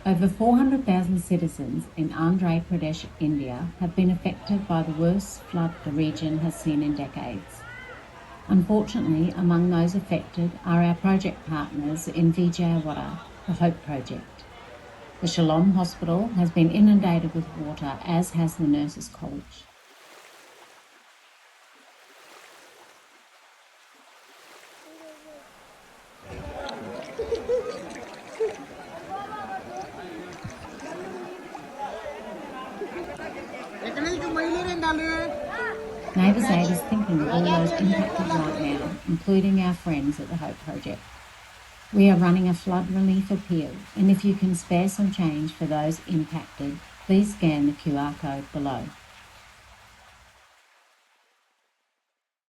Over 400,000 citizens in Andhra Pradesh, India, have been affected by the worst flood the region has seen in decades. Unfortunately, among those affected are our project partners in Vijayawada, the Hope Project. The Shalom Hospital has been inundated with water, as has the Nurses' College. Neighbours Aid is thinking of all those impacted right now, including our friends at the Hope Project. We are running a flood relief appeal, and if you can spare some change for those impacted, please scan the QR code below.